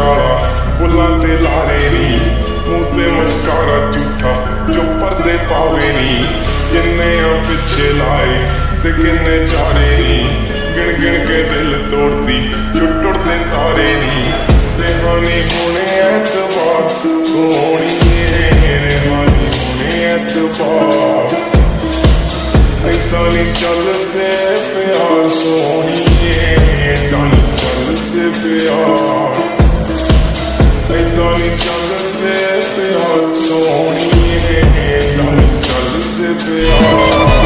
काला बुल्लां ते लारे नी मूंह ते मस्कारा झूठा जो पर्दे पावे नी जिन्ने आ पिछे लाए ते किन्ने चारे नी गिन गिन के दिल तोड़ती जो टुटदे तारे नी रेहानी होने एतबार सोहणीए रेहानी होने एतबार ऐदां नी चलदे प्यार सोहणीए ऐदां नी चलदे प्यार ऐदां नी चलदे प्यार सोहणीए ऐदां नी चलदे प्यार।